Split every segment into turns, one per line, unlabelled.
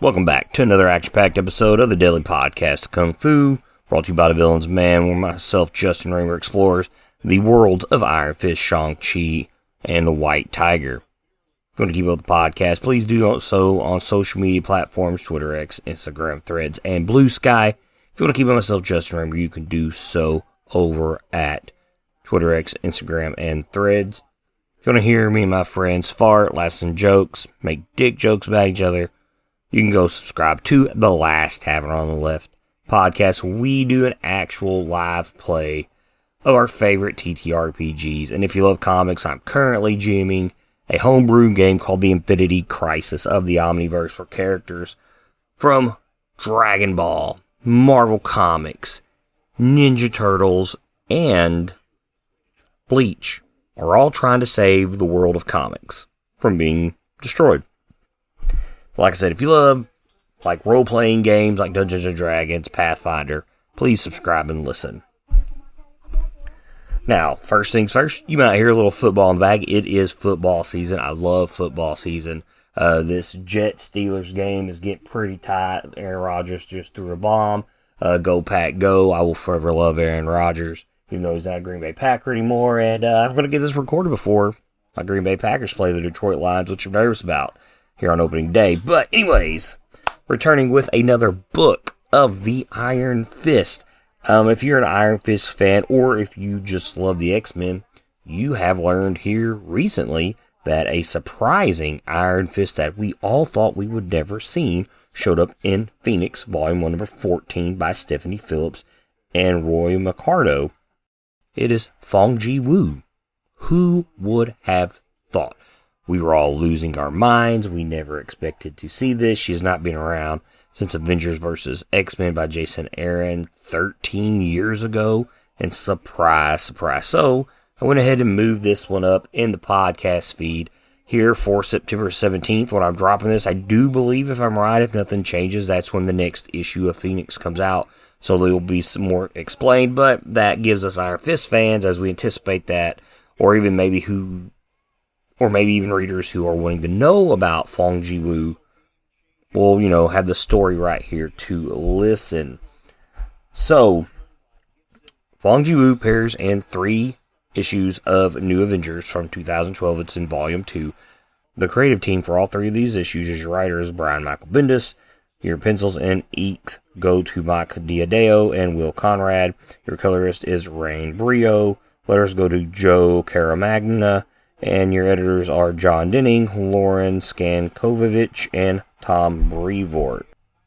Welcome back to another action-packed episode of the Daily Podcast of Kung Fu, brought to you by the Villains Man, where myself, Justin Raymer, explores the world of Iron Fist, Shang-Chi, and the White Tiger. If you want to keep up with the podcast, please do so on social media platforms, Twitter, X, Instagram, Threads, and Blue Sky. If you want to keep up with myself, Justin Raymer, you can do so over at Twitter, X, Instagram, and Threads. If you want to hear me and my friends fart, laugh some jokes, make dick jokes about each other, you can go subscribe to The Last Tavern on the Left podcast. We do an actual live play of our favorite TTRPGs. And if you love comics, I'm currently GMing a homebrew game called The Infinity Crisis of the Omniverse, for characters from Dragon Ball, Marvel Comics, Ninja Turtles, and Bleach are all trying to save the world of comics from being destroyed. Like I said, if you love role-playing games like Dungeons & Dragons, Pathfinder, please subscribe and listen. Now, first things first, you might hear a little football in the bag. It is football season. I love football season. This Jets-Steelers game is getting pretty tight. Aaron Rodgers just threw a bomb. Go Pack, go. I will forever love Aaron Rodgers, even though he's not a Green Bay Packer anymore. And I'm going to get this recorded before my Green Bay Packers play the Detroit Lions, which I'm nervous about here on opening day. But anyways, returning with another book of the Iron Fist. If you're an Iron Fist fan, or if you just love the X-Men, you have learned here recently that a surprising Iron Fist that we all thought we would never see showed up in Phoenix, Volume 1, number 14, by Stephanie Phillips and Roy Mercado. It is Fongji Wu. Who would have thought? We were all losing our minds. We never expected to see this. She has not been around since Avengers vs. X-Men by Jason Aaron 13 years ago. And surprise, surprise. So I went ahead and moved this one up in the podcast feed here for September 17th. When I'm dropping this, I do believe, if I'm right, if nothing changes, that's when the next issue of Phoenix comes out. So there will be some more explained, but that gives us Iron Fist fans, as we anticipate that, or even maybe even readers who are wanting to know about Fongji Wu will, have the story right here to listen. So, Fongji Wu appears in 3 issues of New Avengers from 2012. It's in Volume 2. The creative team for all 3 of these issues is your writer is Brian Michael Bendis. Your pencils and inks go to Mike Diodeo and Will Conrad. Your colorist is Rain Brio. Letters go to Joe Caramagna. And your editors are John Denning, Lauren Skankovich, and Tom Brevoort.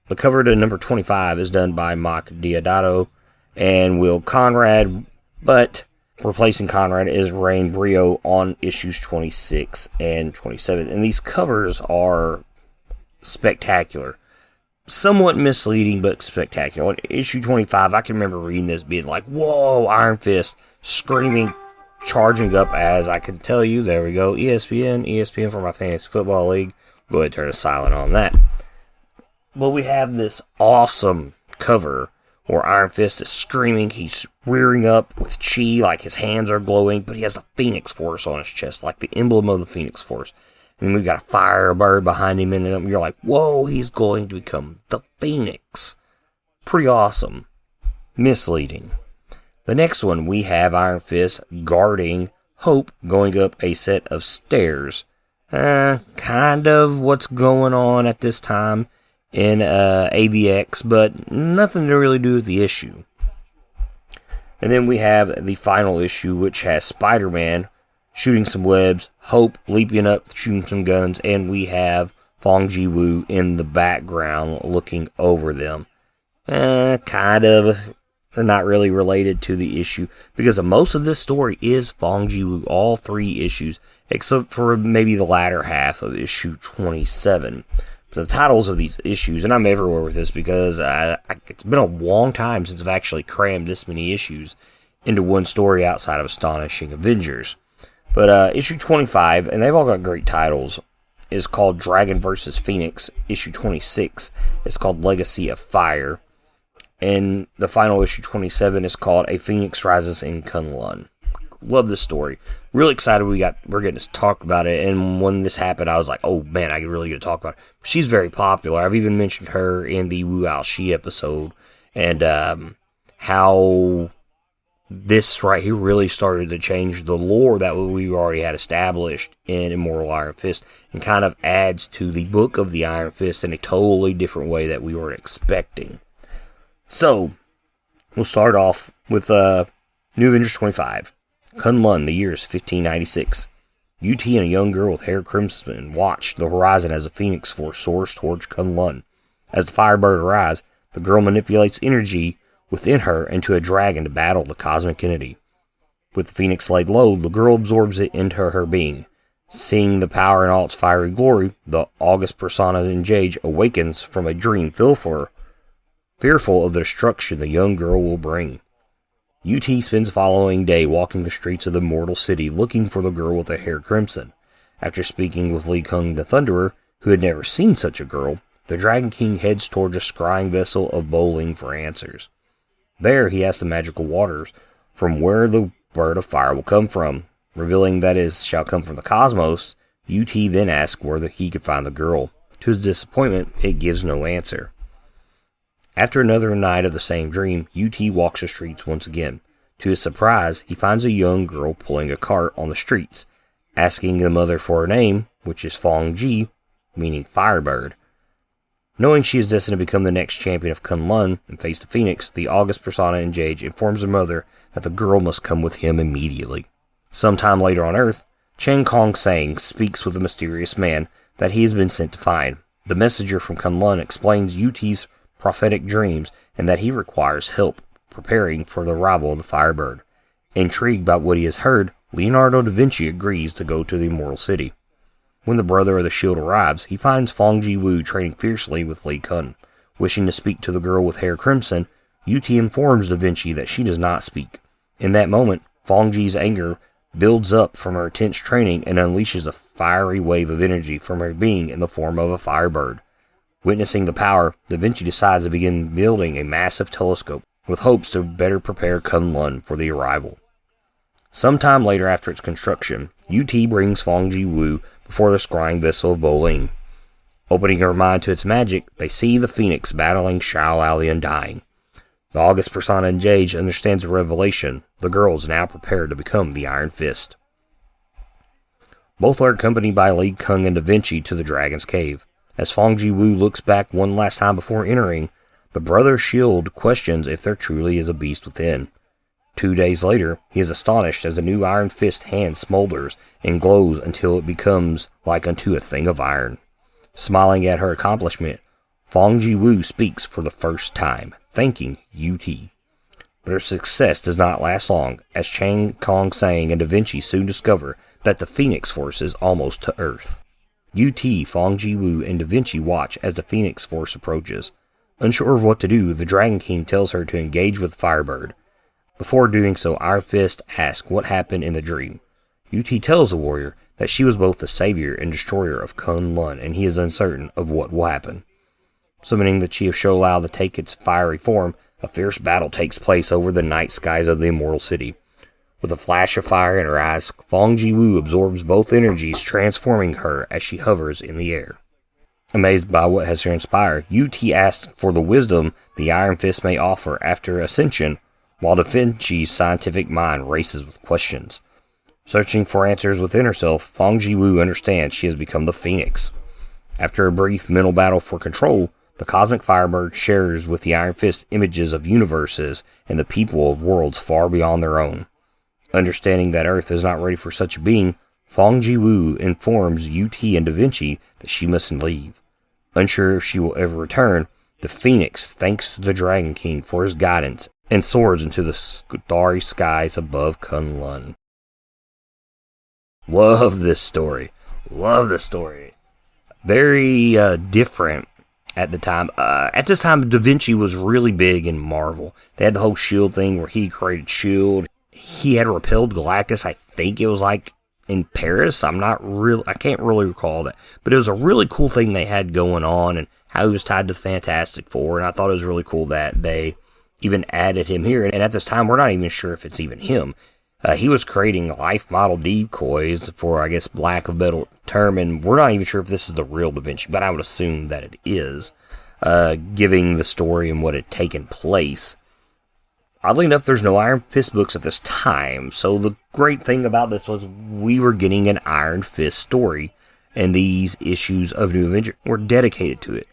The cover to number 25 is done by Mike Deodato and Will Conrad, but replacing Conrad is Rain Brio on issues 26 and 27. And these covers are spectacular. Somewhat misleading, but spectacular. On issue 25, I can remember reading this being like, whoa, Iron Fist, screaming, charging up, as I can tell you. There we go. ESPN for my fantasy football league. Go ahead and turn a silent on that. But we have this awesome cover where Iron Fist is screaming. He's rearing up with chi, like his hands are glowing, but he has the Phoenix Force on his chest, like the emblem of the Phoenix Force. And then we've got a Firebird behind him, and you're like, whoa, he's going to become the Phoenix. Pretty awesome. Misleading. The next one, we have Iron Fist guarding Hope going up a set of stairs. Kind of what's going on at this time in AVX, but nothing to really do with the issue. And then we have the final issue, which has Spider-Man shooting some webs, Hope leaping up, shooting some guns, and we have Fongji Wu in the background looking over them. Kind of. They're not really related to the issue, because most of this story is Fongji Wu, all 3 issues, except for maybe the latter half of issue 27. But the titles of these issues, and I'm everywhere with this because it's been a long time since I've actually crammed this many issues into one story outside of Astonishing Avengers. But issue 25, and they've all got great titles, is called Dragon vs. Phoenix. Issue 26 is called Legacy of Fire. And the final issue, 27, is called A Phoenix Rises in Kun-Lun. love this story. Really excited we're getting to talk about it. And when this happened, I was like, oh man, I really get to talk about it. She's very popular. I've even mentioned her in the Wu Ao Shi episode, and how this right here really started to change the lore that we already had established in Immortal Iron Fist, and kind of adds to the Book of the Iron Fist in a totally different way that we were expecting. So, we'll start off with New Avengers 25. Kun-Lun, the year is 1596. UT and a young girl with hair crimson watch the horizon as a phoenix force soars towards Kun-Lun. As the Firebird arrives, the girl manipulates energy within her into a dragon to battle the cosmic entity. With the phoenix laid low, the girl absorbs it into her being. Seeing the power in all its fiery glory, the august persona in Jade awakens from a dream fearful of the destruction the young girl will bring. UT spends the following day walking the streets of the mortal city looking for the girl with the hair crimson. After speaking with Li Kung the Thunderer, who had never seen such a girl, the Dragon King heads towards a scrying vessel of Bowling for answers. There, he asks the magical waters from where the bird of fire will come from. Revealing that it shall come from the cosmos, UT then asks where he could find the girl. To his disappointment, it gives no answer. After another night of the same dream, UT walks the streets once again. To his surprise, he finds a young girl pulling a cart on the streets, asking the mother for her name, which is Fongji, meaning Firebird. Knowing she is destined to become the next champion of Kun-Lun and face the Phoenix, the august persona in Jade informs her mother that the girl must come with him immediately. Sometime later on Earth, Chen Kong-sang speaks with a mysterious man that he has been sent to find. The messenger from Kun-Lun explains UT's prophetic dreams and that he requires help preparing for the arrival of the Firebird. Intrigued by what he has heard, Leonardo da Vinci agrees to go to the Immortal City. When the brother of the shield arrives, he finds Fongji Wu training fiercely with Li Kun. Wishing to speak to the girl with hair crimson, UT informs Da Vinci that she does not speak. In that moment, Fongji's anger builds up from her intense training and unleashes a fiery wave of energy from her being in the form of a firebird. Witnessing the power, Da Vinci decides to begin building a massive telescope with hopes to better prepare Kun-Lun for the arrival. Sometime later after its construction, UT brings Fongji Wu before the scrying vessel of Bowling. Opening her mind to its magic, they see the Phoenix battling Shao Lao the Undying. The august persona in Jade understands the revelation. The girl is now prepared to become the Iron Fist. Both are accompanied by Li Kung and Da Vinci to the Dragon's Cave. As Fongji Wu looks back one last time before entering, the brother's shield questions if there truly is a beast within. 2 days later, he is astonished as the new Iron Fist hand smolders and glows until it becomes like unto a thing of iron. Smiling at her accomplishment, Fongji Wu speaks for the first time, thanking UT. But her success does not last long, as Chen Kong-sang and Da Vinci soon discover that the Phoenix Force is almost to Earth. UT, Fongji Wu, and Da Vinci watch as the Phoenix Force approaches. Unsure of what to do, the Dragon King tells her to engage with Firebird. Before doing so, Iron Fist asks what happened in the dream. UT tells the warrior that she was both the savior and destroyer of Kun-Lun, and he is uncertain of what will happen. Summoning the Chi of Shou Lao to take its fiery form, a fierce battle takes place over the night skies of the Immortal City. With a flash of fire in her eyes, Fongji Wu absorbs both energies, transforming her as she hovers in the air. Amazed by what has transpired, UT asks for the wisdom the Iron Fist may offer after ascension, while Da Vinci's scientific mind races with questions. Searching for answers within herself, Fongji Wu understands she has become the Phoenix. After a brief mental battle for control, the Cosmic Firebird shares with the Iron Fist images of universes and the people of worlds far beyond their own. Understanding that Earth is not ready for such a being, Fongji Wu informs UT and Da Vinci that she must leave. Unsure if she will ever return, the Phoenix thanks the Dragon King for his guidance and soars into the starry skies above Kun-Lun. Love this story. Love this story. Very different at the time. At this time, Da Vinci was really big in Marvel. They had the whole S.H.I.E.L.D. thing where he created S.H.I.E.L.D. He had repelled Galactus. I think it was like in Paris. I can't really recall that. But it was a really cool thing they had going on, and how he was tied to the Fantastic Four. And I thought it was really cool that they even added him here. And at this time, we're not even sure if it's even him. He was creating life model decoys for, I guess, lack of a better term, and we're not even sure if this is the real Da Vinci, but I would assume that it is, giving the story and what had taken place. Oddly enough, there's no Iron Fist books at this time, so the great thing about this was we were getting an Iron Fist story, and these issues of New Avenger were dedicated to it.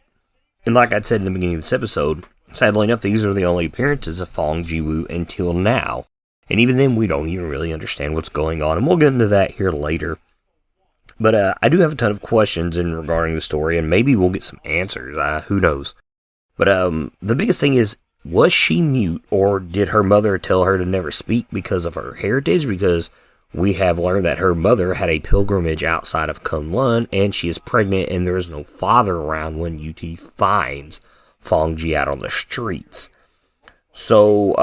And like I said in the beginning of this episode, sadly enough, these are the only appearances of Fongji until now. And even then, we don't even really understand what's going on, and we'll get into that here later. But I do have a ton of questions in regarding the story, and maybe we'll get some answers. Who knows? But the biggest thing is, was she mute, or did her mother tell her to never speak because of her heritage? Because we have learned that her mother had a pilgrimage outside of Kun-Lun, and she is pregnant, and there is no father around when UT finds Fongji out on the streets. So,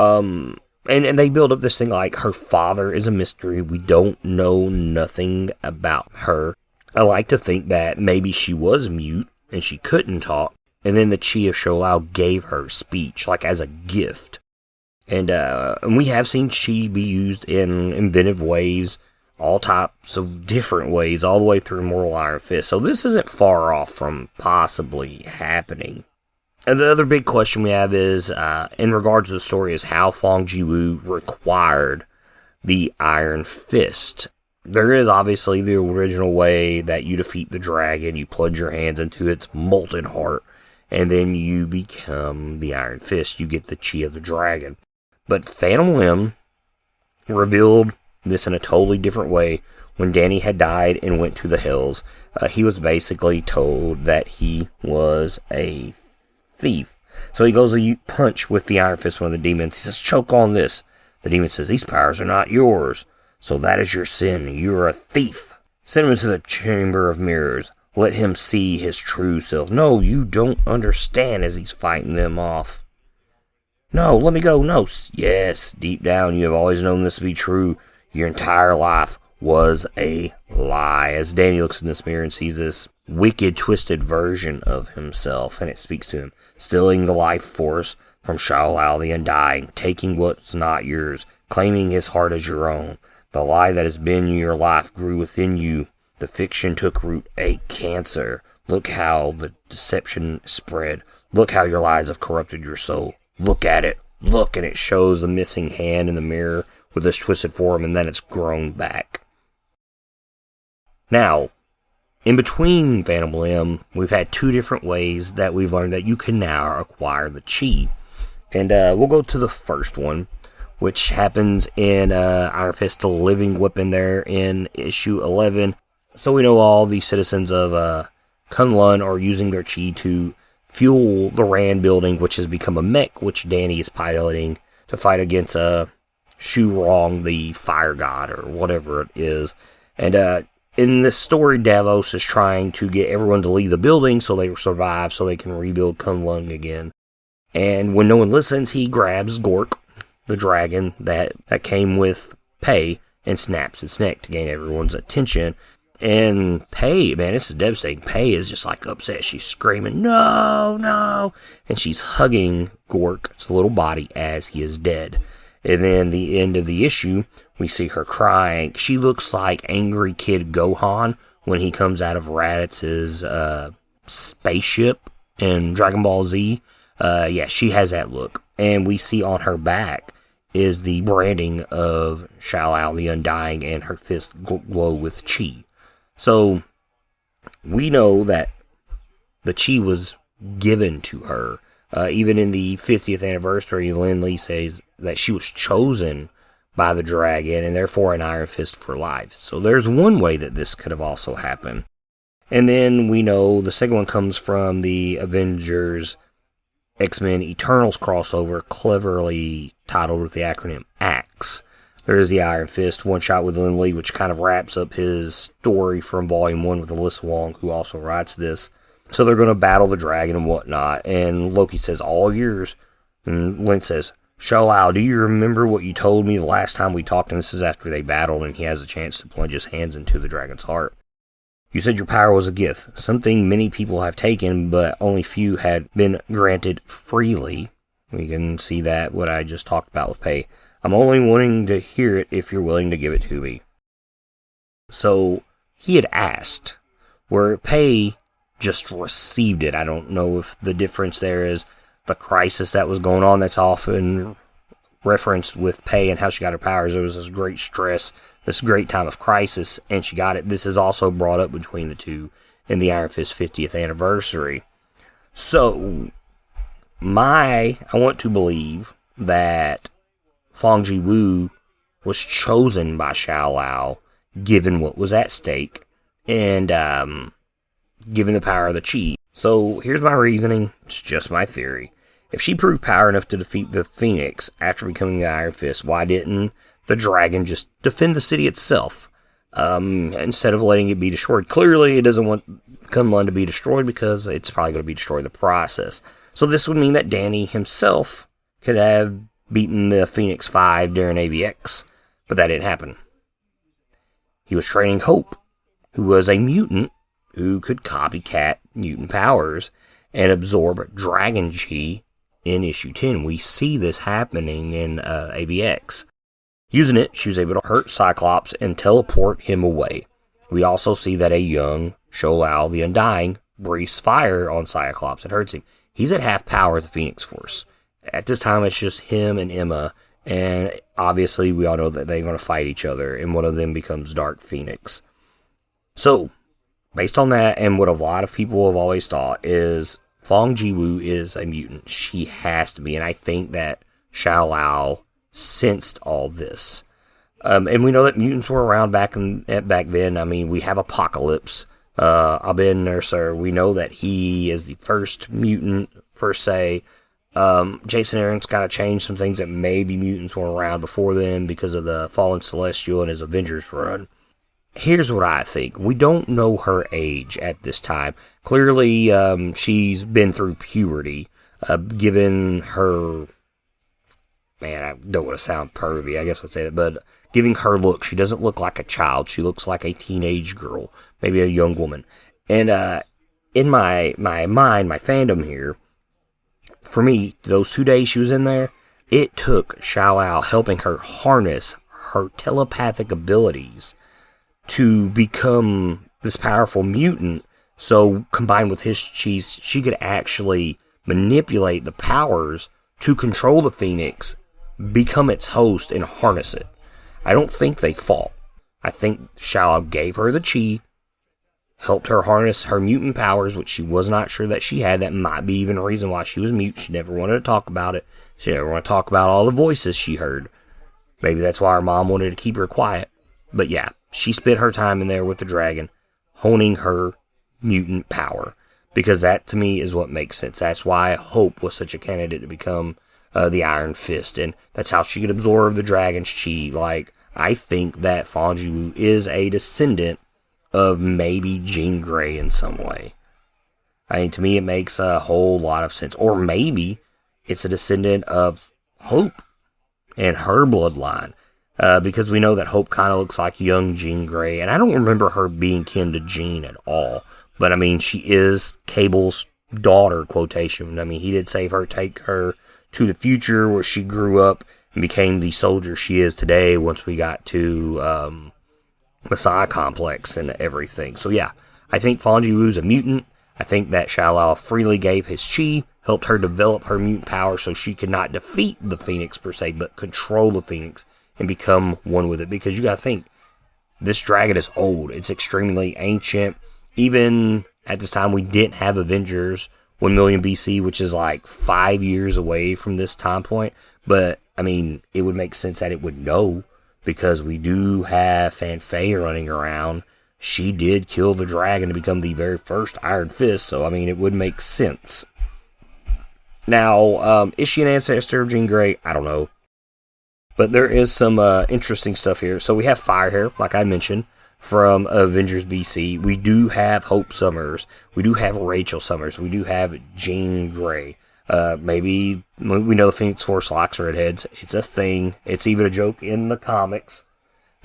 and they build up this thing like her father is a mystery. We don't know nothing about her. I like to think that maybe she was mute and she couldn't talk, and then the Chi of Shou-Lao gave her speech, like as a gift. And we have seen Chi be used in inventive ways, all types of different ways, all the way through Immortal Iron Fist. So this isn't far off from possibly happening. And the other big question we have is, in regards to the story, is how Fongji required the Iron Fist. There is obviously the original way that you defeat the dragon, you plunge your hands into its molten heart, and then you become the Iron Fist. You get the Chi of the dragon. But Phantom Limb revealed this in a totally different way. When Danny had died and went to the Hells, he was basically told that he was a thief. So he goes to punch with the Iron Fist, one of the demons. He says, choke on this. The demon says, these powers are not yours. So that is your sin. You are a thief. Send him into the chamber of mirrors. Let him see his true self. No, you don't understand, as he's fighting them off. No, let me go. No. Yes, deep down you have always known this to be true. Your entire life was a lie. As Danny looks in this mirror and sees this wicked, twisted version of himself, and it speaks to him. Stealing the life force from Shou-Lao the Undying, taking what's not yours, claiming his heart as your own. The lie that has been your life grew within you. The fiction took root, a cancer. Look how the deception spread. Look how your lies have corrupted your soul. Look at it. Look, and it shows the missing hand in the mirror with this twisted form, and then it's grown back. Now, in between Phantom Limb, we've had two different ways that we've learned that you can now acquire the Chi. And we'll go to the first one, which happens in Iron Fist, the living weapon there in issue 11. So we know all the citizens of Kun-Lun are using their Chi to fuel the Rand building, which has become a mech, which Danny is piloting to fight against Shu-Rong, the fire god, or whatever it is. And in this story, Davos is trying to get everyone to leave the building so they survive, so they can rebuild Kun-Lun again. And when no one listens, he grabs Gork, the dragon that came with Pei, and snaps its neck to gain everyone's attention. And Pei, man, this is devastating. Pei is just like upset. She's screaming, no, no. And she's hugging Gork's little body as he is dead. And then the end of the issue, we see her crying. She looks like angry kid Gohan when he comes out of Raditz's spaceship in Dragon Ball Z. Yeah, she has that look. And we see on her back is the branding of Shou-Lao the Undying, and her fist glow with Chi. So, we know that the Chi was given to her. Even in the 50th anniversary, Lin Lee says that she was chosen by the dragon, and therefore an Iron Fist for life. So there's one way that this could have also happened. And then we know the second one comes from the Avengers X-Men Eternals crossover, cleverly titled with the acronym AXE. There is the Iron Fist one-shot with Lin Lee, which kind of wraps up his story from Volume 1 with Alyssa Wong, who also writes this. So they're going to battle the dragon and whatnot, and Loki says, all yours. And Lin says, Shou-Lao, do you remember what you told me the last time we talked? And this is after they battled, and he has a chance to plunge his hands into the dragon's heart. You said your power was a gift, something many people have taken, but only few had been granted freely. We can see that, what I just talked about with Pei. I'm only wanting to hear it if you're willing to give it to me. So he had asked, where Pei just received it. I don't know if the difference there is the crisis that was going on that's often referenced with Pei and how she got her powers. There was this great stress, this great time of crisis, and she got it. This is also brought up between the two in the Iron Fist 50th anniversary. So, I want to believe that Fongji Wu was chosen by Shao Lao, given what was at stake, and given the power of the chi. So, here's my reasoning. It's just my theory. If she proved power enough to defeat the Phoenix after becoming the Iron Fist, why didn't the dragon just defend the city itself instead of letting it be destroyed? Clearly, it doesn't want Kun-Lun to be destroyed because it's probably going to be destroyed in the process. So this would mean that Danny himself could have beaten the Phoenix 5 during AVX, but that didn't happen. He was training Hope, who was a mutant who could copycat mutant powers and absorb dragon chi in issue 10. We see this happening in AVX. Using it, she was able to hurt Cyclops and teleport him away. We also see that a young Shao Lao, the Undying, breathes fire on Cyclops and hurts him. He's at half power with the Phoenix Force. At this time, it's just him and Emma, and obviously we all know that they're going to fight each other, and one of them becomes Dark Phoenix. So, based on that, and what a lot of people have always thought, is Fongji Wu is a mutant. She has to be, and I think that Shao Lao sensed all this. And we know that mutants were around back then. I mean, we have Apocalypse. Abin Nurser. We know that he is the first mutant, per se. Jason Aaron's got to change some things that maybe mutants were around before then because of the Fallen Celestial and his Avengers run. Here's what I think. We don't know her age at this time. Clearly, she's been through puberty, given her... Man, I don't want to sound pervy, I guess I'd say that, but giving her look, she doesn't look like a child. She looks like a teenage girl, maybe a young woman. And in my mind, my fandom here, for me, those 2 days she was in there, it took Shao Lao helping her harness her telepathic abilities to become this powerful mutant. So, combined with his chi, she could actually manipulate the powers to control the Phoenix, become its host, and harness it. I don't think they fought. I think Shao Lao gave her the chi, helped her harness her mutant powers, which she was not sure that she had. That might be even a reason why she was mute. She never wanted to talk about it. She never wanted to talk about all the voices she heard. Maybe that's why her mom wanted to keep her quiet. But yeah, she spent her time in there with the dragon, honing her mutant power. Because that, to me, is what makes sense. That's why Hope was such a candidate to become the Iron Fist. And that's how she could absorb the dragon's chi. Like, I think that Fongji Wu is a descendant of maybe Jean Grey in some way. I mean, to me, it makes a whole lot of sense. Or maybe it's a descendant of Hope and her bloodline. Because we know that Hope kind of looks like young Jean Grey. And I don't remember her being kin to Jean at all. But, I mean, she is Cable's daughter, quotation. I mean, he did save her, take her to the future where she grew up and became the soldier she is today once we got to Messiah Complex and everything. So, yeah, I think Fongji Wu's a mutant. I think that Shao Lao freely gave his chi, helped her develop her mutant power so she could not defeat the Phoenix per se, but control the Phoenix and become one with it. Because you got to think, this dragon is old. It's extremely ancient. Even at this time, we didn't have Avengers 1 million BC, which is like 5 years away from this time point. But, I mean, it would make sense that it would know, because we do have Fan Fei running around. She did kill the dragon to become the very first Iron Fist, so, I mean, it would make sense. Now, is she an ancestor of Jean Grey? I don't know. But there is some interesting stuff here. So we have Firehair, like I mentioned, from Avengers BC. We do have Hope Summers. We do have Rachel Summers. We do have Jean Grey. Maybe we know the Phoenix Force likes redheads. It's a thing. It's even a joke in the comics.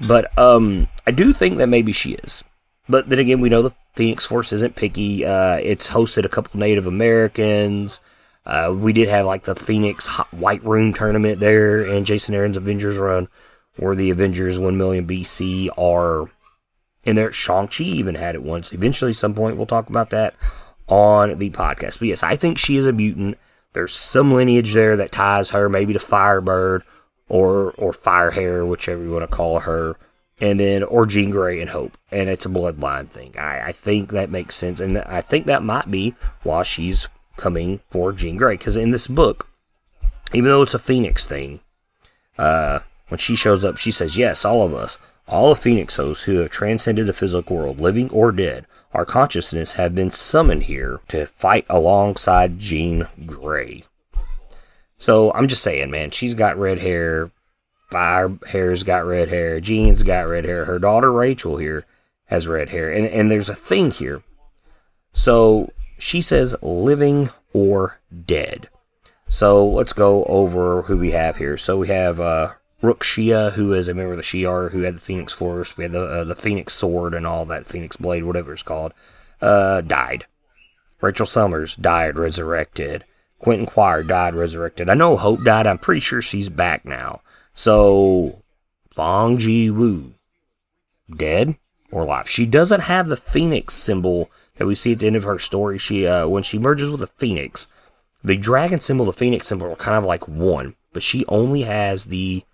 But I do think that maybe she is. But then again, we know the Phoenix Force isn't picky. It's hosted a couple Native Americans. We did have like the Phoenix White Room tournament there in Jason Aaron's Avengers run, where the Avengers 1 million BC are in there. Shang-Chi even had it once. Eventually, some point, we'll talk about that on the podcast. But yes, I think she is a mutant. There's some lineage there that ties her maybe to Firebird or Firehair, whichever you want to call her, and then or Jean Grey and Hope, and it's a bloodline thing. I think that makes sense, and I think that might be why she's coming for Jean Grey, because in this book, even though it's a Phoenix thing, when she shows up, she says, yes, all of us, all of Phoenix hosts who have transcended the physical world, living or dead, our consciousness have been summoned here to fight alongside Jean Grey. So I'm just saying, man, she's got red hair, Firehair's got red hair, Jean's got red hair, her daughter Rachel here has red hair, and there's a thing here. So she says living or dead. So let's go over who we have here. So we have Rook Shia, who is a member of the Shi'ar, who had the Phoenix Force. We had the Phoenix Sword and all that, Phoenix Blade, whatever it's called, died. Rachel Summers died, resurrected. Quentin Quire died, resurrected. I know Hope died. I'm pretty sure she's back now. So, Fongji Wu, dead or alive? She doesn't have the Phoenix symbol that we see at the end of her story. She, when she merges with the Phoenix, the dragon symbol, the Phoenix symbol are kind of like one, but she only has the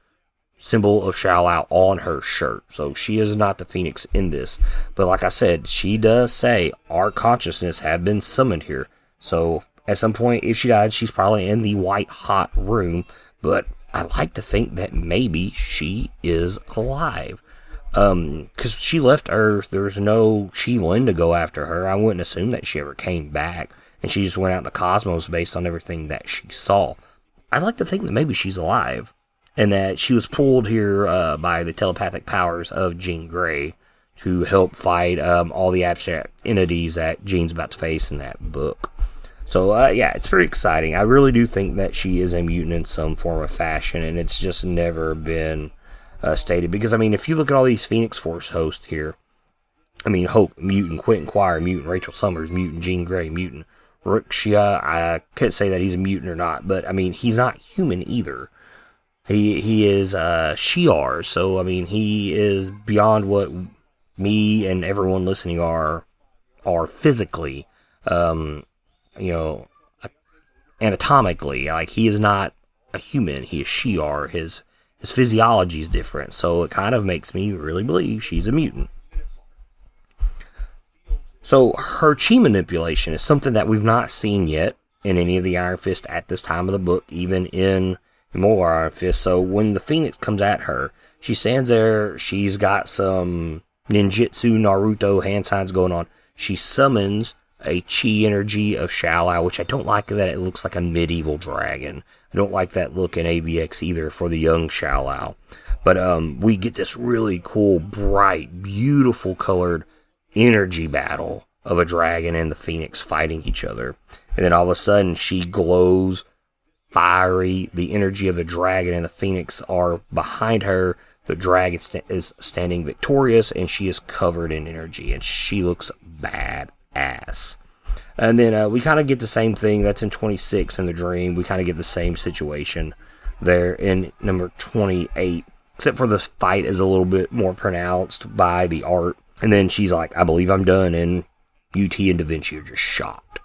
symbol of Shao-Lao on her shirt. So she is not the Phoenix in this. But like I said, she does say our consciousness have been summoned here. So at some point, if she died, she's probably in the white hot room. But I like to think that maybe she is alive. Because she left Earth, there's no Chi-Lin to go after her. I wouldn't assume that she ever came back. And she just went out in the cosmos based on everything that she saw. I'd like to think that maybe she's alive. And that she was pulled here by the telepathic powers of Jean Grey to help fight all the abstract entities that Jean's about to face in that book. So, yeah, it's pretty exciting. I really do think that she is a mutant in some form or fashion, and it's just never been stated. Because, I mean, if you look at all these Phoenix Force hosts here, I mean, Hope, mutant, Quentin Quire, mutant, Rachel Summers, mutant, Jean Grey, mutant, Rook Shia, I couldn't say that he's a mutant or not, but, I mean, he's not human either. He is Shi'ar, so, I mean, he is beyond what me and everyone listening are physically, anatomically. Like, he is not a human, he is Shi'ar. His physiology is different, so it kind of makes me really believe she's a mutant. So, her chi manipulation is something that we've not seen yet in any of the Iron Fist at this time of the book, even in Immortal Iron Fist. So when the Phoenix comes at her, she stands there, she's got some ninjutsu Naruto hand signs going on. She summons a chi energy of Shao-Lao, which I don't like that it looks like a medieval dragon. I don't like that look in AVX either for the young Shao-Lao. But we get this really cool, bright, beautiful colored energy battle of a dragon and the Phoenix fighting each other. And then all of a sudden she glows fiery. The energy of the dragon and the Phoenix are behind her. The dragon is standing victorious, and she is covered in energy, and she looks badass. And then we kind of get the same thing. That's in 26 in the dream. We kind of get the same situation there in number 28, except for the fight is a little bit more pronounced by the art. And then she's like, I believe I'm done, and UT and Da Vinci are just shocked.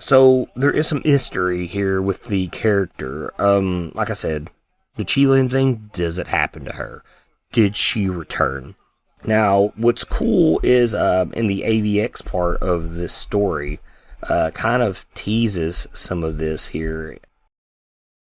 So, there is some history here with the character. Like I said, the Chi-Lin thing, does it happen to her? Did she return? Now, what's cool is, in the AVX part of this story, kind of teases some of this here.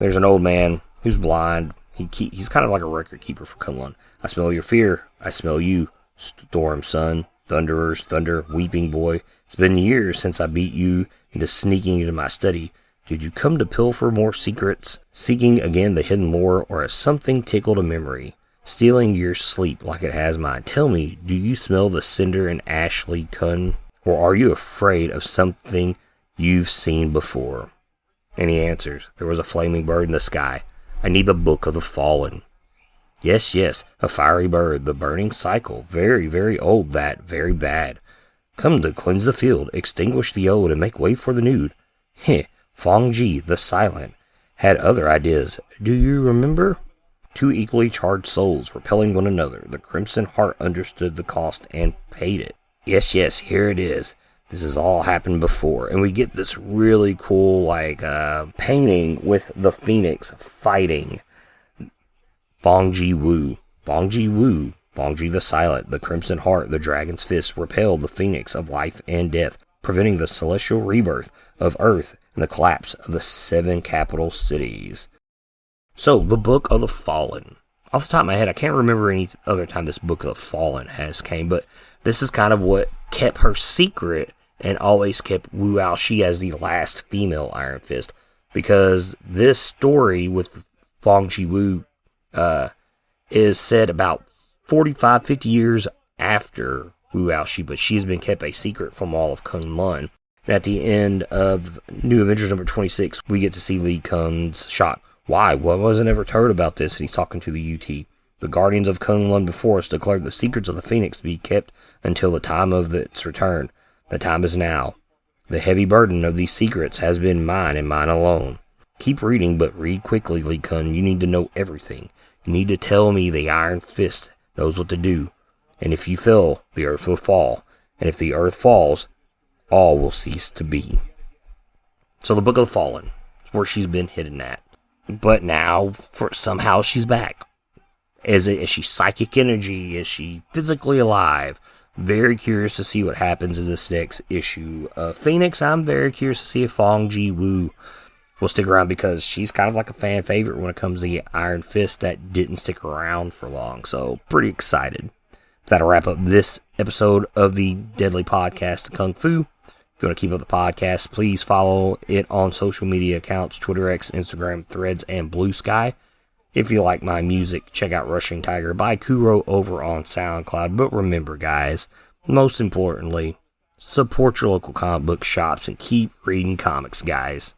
There's an old man who's blind. He's kind of like a record keeper for Kun-Lun. I smell your fear. I smell you. Storm sun, thunderers, thunder, weeping boy. It's been years since I beat you into sneaking into my study. Did you come to pilfer more secrets, seeking again the hidden lore, or has something tickled a memory, stealing your sleep like it has mine? Tell me, do you smell the cinder and Ashley Kun, or are you afraid of something you've seen before? And he answers, there was a flaming bird in the sky. I need the Book of the Fallen. Yes, a fiery bird, the burning cycle, very, very old, that, very bad. Come to cleanse the field, extinguish the old, and make way for the new. Heh, Fongji, the Silent, had other ideas. Do you remember? Two equally charged souls repelling one another. The Crimson Heart understood the cost and paid it. Yes, here it is. This has all happened before. And we get this really cool, painting with the Phoenix fighting Fongji Wu. Fongji the Silent, the Crimson Heart, the Dragon's Fist repelled the Phoenix of life and death, preventing the celestial rebirth of Earth and the collapse of the 7 capital cities. So, the Book of the Fallen. Off the top of my head, I can't remember any other time this Book of the Fallen has came, but this is kind of what kept her secret and always kept Wu Aoshi as the last female Iron Fist, because this story with Fongji Wu is said about 45, 50 years after Wu Aoshi, but she's been kept a secret from all of Kun-Lun. And at the end of New Avengers number 26, we get to see Lee Kun's shot. Why? Well, I wasn't ever told about this, and he's talking to the UT. The guardians of Kun-Lun before us declared the secrets of the Phoenix to be kept until the time of its return. The time is now. The heavy burden of these secrets has been mine and mine alone. Keep reading, but read quickly, Lee Kun. You need to know everything. You need to tell me the Iron Fist knows what to do. And if you fail, the earth will fall. And if the earth falls, all will cease to be. So the Book of the Fallen is where she's been hidden at. But now, somehow she's back. Is she psychic energy? Is she physically alive? Very curious to see what happens in this next issue of Phoenix. I'm very curious to see if Fongji Wu will stick around, because she's kind of like a fan favorite when it comes to the Iron Fist that didn't stick around for long. So, pretty excited. That'll wrap up this episode of the Deadly Podcast Kung Fu. If you want to keep up the podcast, please follow it on social media accounts, Twitter, X, Instagram, Threads, and Blue Sky. If you like my music, check out Rushing Tiger by Kuro over on SoundCloud. But remember, guys, most importantly, support your local comic book shops and keep reading comics, guys.